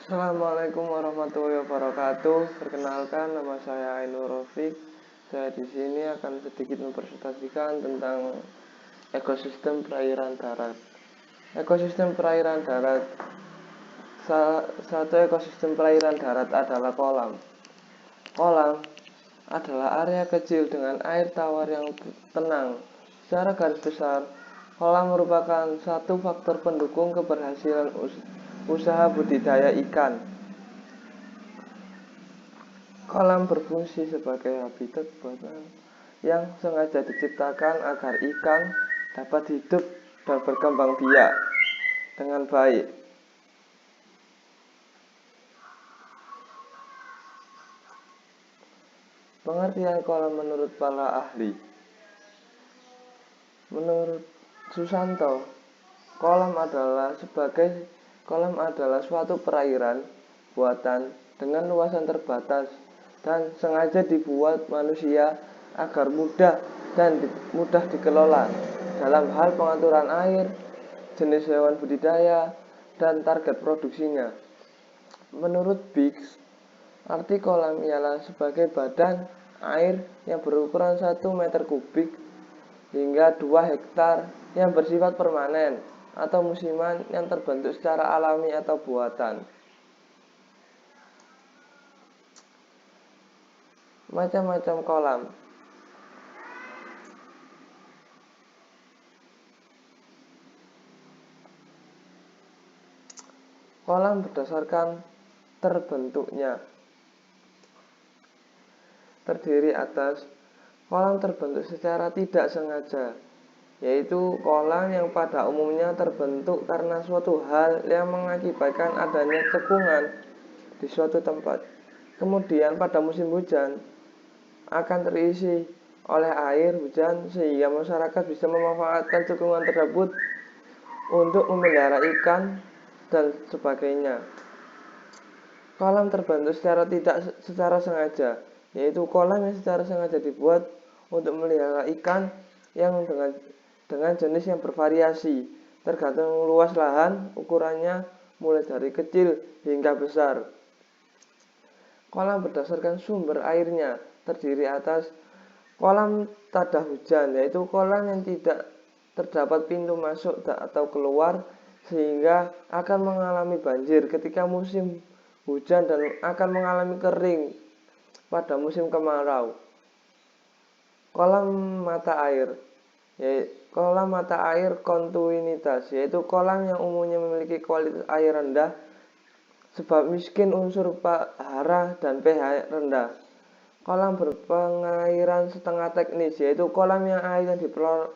Assalamualaikum warahmatullahi wabarakatuh. Perkenalkan, nama saya Ainur Rofiq. Saya di sini akan sedikit mempresentasikan tentang ekosistem perairan darat. Ekosistem perairan darat. Satu ekosistem perairan darat adalah kolam. Kolam adalah area kecil dengan air tawar yang tenang. Secara garis besar, kolam merupakan satu faktor pendukung keberhasilan usaha budidaya ikan. Kolam berfungsi sebagai habitat buatan yang sengaja diciptakan agar ikan dapat hidup dan berkembang biak dengan baik. Pengertian kolam menurut para ahli. Menurut Susanto, kolam adalah suatu perairan buatan dengan luasan terbatas dan sengaja dibuat manusia agar mudah dikelola dalam hal pengaturan air, jenis hewan budidaya, dan target produksinya. Menurut Biggs, arti kolam ialah sebagai badan air yang berukuran 1 meter kubik hingga 2 hektar yang bersifat permanen atau musiman yang terbentuk secara alami atau buatan. Macam-macam kolam. Kolam berdasarkan terbentuknya. Terdiri atas kolam terbentuk secara tidak sengaja, yaitu kolam yang pada umumnya terbentuk karena suatu hal yang mengakibatkan adanya cekungan di suatu tempat. Kemudian pada musim hujan akan terisi oleh air hujan sehingga masyarakat bisa memanfaatkan cekungan tersebut untuk memelihara ikan dan sebagainya. Kolam terbentuk secara sengaja, yaitu kolam yang secara sengaja dibuat untuk memelihara ikan yang dengan jenis yang bervariasi, tergantung luas lahan, ukurannya mulai dari kecil hingga besar. Kolam berdasarkan sumber airnya terdiri atas kolam tada hujan, yaitu kolam yang tidak terdapat pintu masuk atau keluar sehingga akan mengalami banjir ketika musim hujan dan akan mengalami kering pada musim kemarau. Kolam mata air, kolam mata air kontinuitas, yaitu kolam yang umumnya memiliki kualitas air rendah sebab miskin unsur hara dan pH rendah. Kolam berpengairan setengah teknis, yaitu kolam yang airnya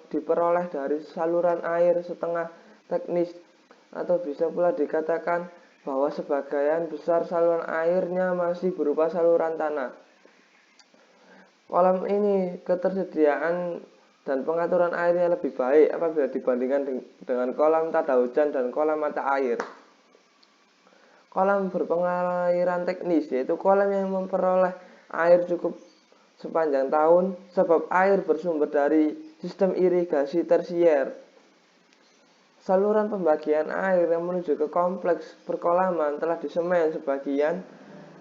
diperoleh dari saluran air setengah teknis, atau bisa pula dikatakan bahwa sebagian besar saluran airnya masih berupa saluran tanah. Kolam ini ketersediaan dan pengaturan airnya lebih baik apabila dibandingkan dengan kolam tada hujan dan kolam mata air. Kolam berpengairan teknis, yaitu kolam yang memperoleh air cukup sepanjang tahun sebab air bersumber dari sistem irigasi tersier. Saluran pembagian air yang menuju ke kompleks perkolaman telah disemen sebagian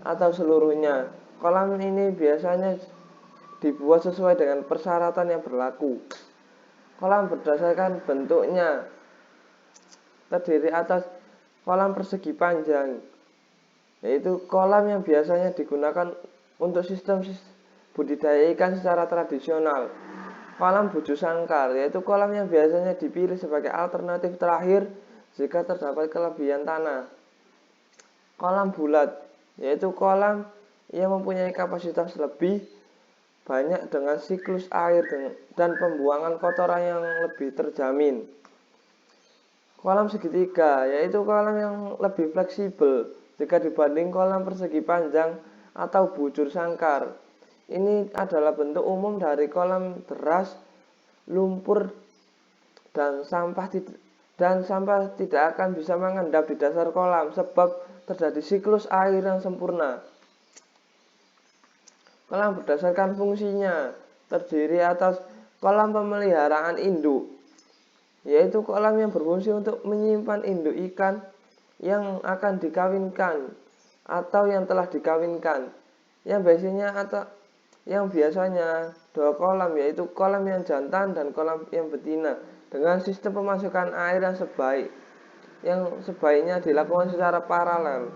atau seluruhnya. Kolam ini biasanya dibuat sesuai dengan persyaratan yang berlaku. Kolam berdasarkan bentuknya terdiri atas kolam persegi panjang, yaitu kolam yang biasanya digunakan untuk sistem budidaya ikan secara tradisional. Kolam buju sangkar, yaitu kolam yang biasanya dipilih sebagai alternatif terakhir jika terdapat kelebihan tanah. Kolam bulat, yaitu kolam yang mempunyai kapasitas lebih banyak dengan siklus air dan pembuangan kotoran yang lebih terjamin. Kolam segitiga, yaitu kolam yang lebih fleksibel jika dibanding kolam persegi panjang atau bujur sangkar. Ini adalah bentuk umum dari kolam deras, lumpur, dan sampah tidak akan bisa mengendap di dasar kolam sebab terjadi siklus air yang sempurna. Kolam berdasarkan fungsinya terdiri atas kolam pemeliharaan induk, yaitu kolam yang berfungsi untuk menyimpan induk ikan yang akan dikawinkan atau yang telah dikawinkan. Yang biasanya 2 kolam, yaitu kolam yang jantan dan kolam yang betina, dengan sistem pemasukan air yang sebaiknya dilakukan secara paralel.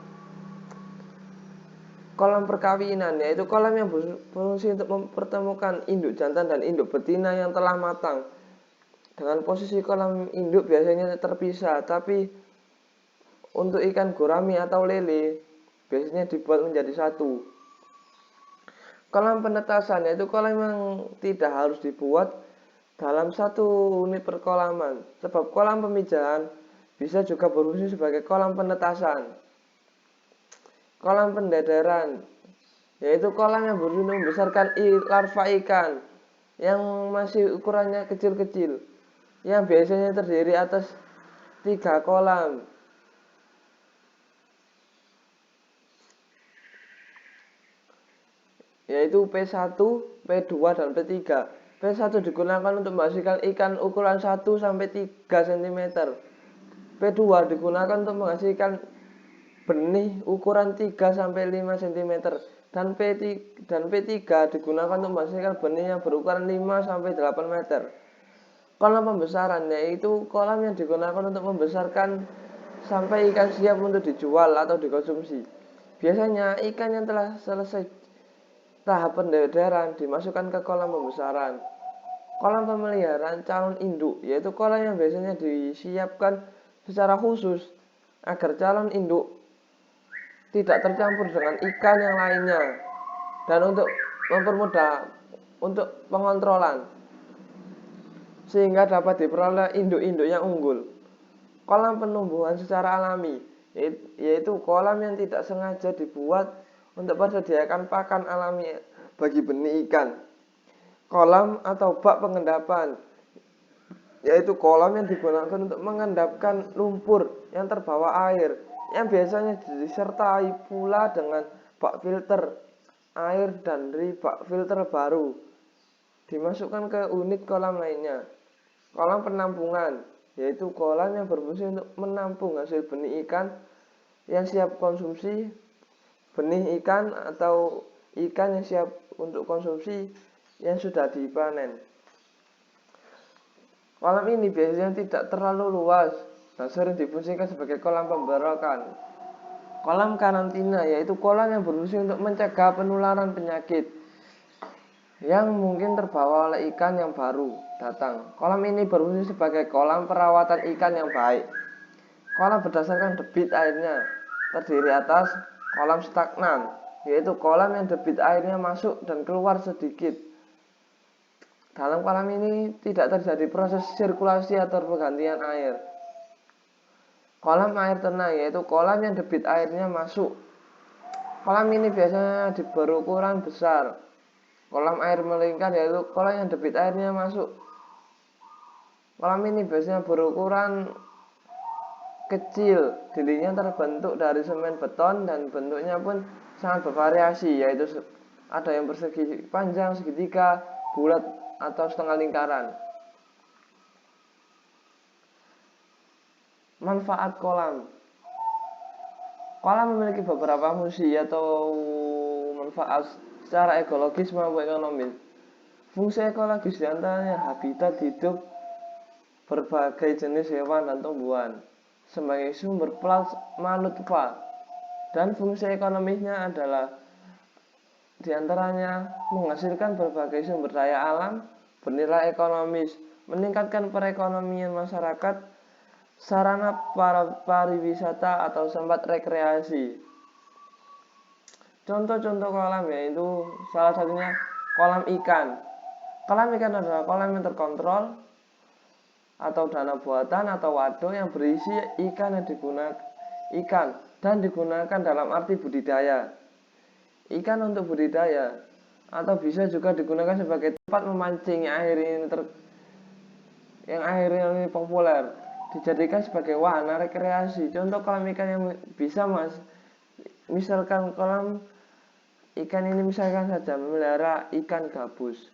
Kolam perkawinan, yaitu kolam yang berfungsi untuk mempertemukan induk jantan dan induk betina yang telah matang. Dengan posisi kolam induk biasanya terpisah, tapi untuk ikan gurami atau lele biasanya dibuat menjadi satu. Kolam penetasan, yaitu kolam yang tidak harus dibuat dalam satu unit perkolaman, sebab kolam pemijahan bisa juga berfungsi sebagai kolam penetasan. Kolam pendadaran, yaitu kolam yang berfungsi membesarkan larva ikan yang masih ukurannya kecil-kecil, yang biasanya terdiri atas 3 kolam, yaitu P1, P2, dan P3. P1 digunakan untuk menghasilkan ikan ukuran 1-3 cm. P2 digunakan untuk menghasilkan benih ukuran 3-5 cm. Dan P3 digunakan untuk menghasilkan benih yang berukuran 5-8 meter. Kolam pembesaran, yaitu kolam yang digunakan untuk membesarkan sampai ikan siap untuk dijual atau dikonsumsi. Biasanya ikan yang telah selesai tahap pendadaran dimasukkan ke kolam pembesaran. Kolam pemeliharaan calon induk, yaitu kolam yang biasanya disiapkan secara khusus agar calon induk tidak tercampur dengan ikan yang lainnya dan untuk mempermudah untuk pengontrolan sehingga dapat diperoleh induk-induk yang unggul. Kolam penumbuhan secara alami, yaitu kolam yang tidak sengaja dibuat untuk persediaan pakan alami bagi benih ikan. Kolam atau bak pengendapan, yaitu kolam yang digunakan untuk mengendapkan lumpur yang terbawa air, yang biasanya disertai pula dengan bak filter air dan bak filter baru dimasukkan ke unit kolam lainnya. Kolam penampungan, yaitu kolam yang berfungsi untuk menampung hasil benih ikan yang siap konsumsi, benih ikan atau ikan yang siap untuk konsumsi yang sudah dipanen. Kolam ini biasanya tidak terlalu luas dan sering difungsikan sebagai kolam pemberokan. Kolam karantina, yaitu kolam yang berfungsi untuk mencegah penularan penyakit yang mungkin terbawa oleh ikan yang baru datang. Kolam ini berfungsi sebagai kolam perawatan ikan yang baik. Kolam berdasarkan debit airnya terdiri atas kolam stagnan, yaitu kolam yang debit airnya masuk dan keluar sedikit. Dalam kolam ini tidak terjadi proses sirkulasi atau pergantian air. Kolam air tenang, yaitu kolam yang debit airnya masuk. Kolam ini biasanya berukuran besar. Kolam air melingkar, yaitu kolam yang debit airnya masuk. Kolam ini biasanya berukuran kecil, dindingnya terbentuk dari semen beton dan bentuknya pun sangat bervariasi, yaitu ada yang persegi panjang, segitiga, bulat, atau setengah lingkaran. Manfaat kolam. Kolam memiliki beberapa fungsi atau manfaat secara ekologis maupun ekonomis. Fungsi ekologis diantaranya habitat hidup berbagai jenis hewan dan tumbuhan sebagai sumber plasma nutfah, dan fungsi ekonomisnya adalah diantaranya menghasilkan berbagai sumber daya alam bernilai ekonomis, meningkatkan perekonomian masyarakat, sarana pariwisata atau tempat rekreasi. Contoh-contoh kolam yaitu salah satunya kolam ikan. Kolam ikan adalah kolam yang terkontrol atau danau buatan atau waduk yang berisi ikan dan digunakan dalam arti budidaya. Ikan untuk budidaya atau bisa juga digunakan sebagai tempat memancing yang akhirnya ini populer, dijadikan sebagai wahana rekreasi. Contoh kolam ikan yang bisa misalkan kolam ikan ini misalkan saja memelihara ikan gabus.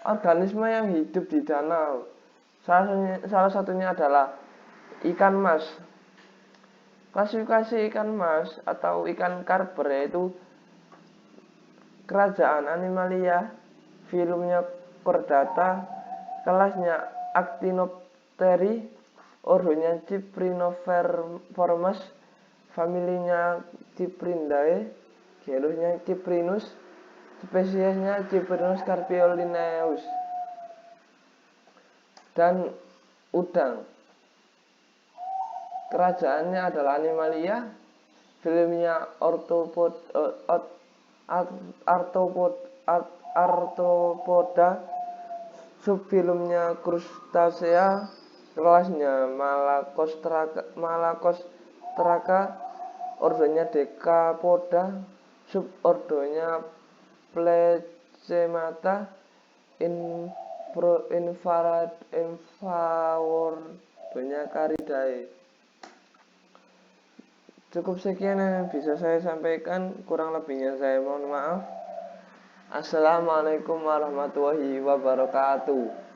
organisme yang hidup di danau. Salah satunya adalah ikan mas. Klasifikasi ikan mas atau ikan karper yaitu kerajaan Animalia, filumnya Chordata, kelasnya Actinopteri, ordonya Cypriniformes, familinya Cyprindae, genusnya Cyprinus, spesiesnya Cyprinus carpiolineus. Dan udang. Kerajaannya adalah Animalia, filmnya Arthropoda, subfilmnya Crustacea, kelasnya Malacostraca, ordonya Decapoda, subordonya Plecemata, ordonya Caridae. Cukup sekian yang bisa saya sampaikan, kurang lebihnya saya mohon maaf. Assalamualaikum warahmatullahi wabarakatuh.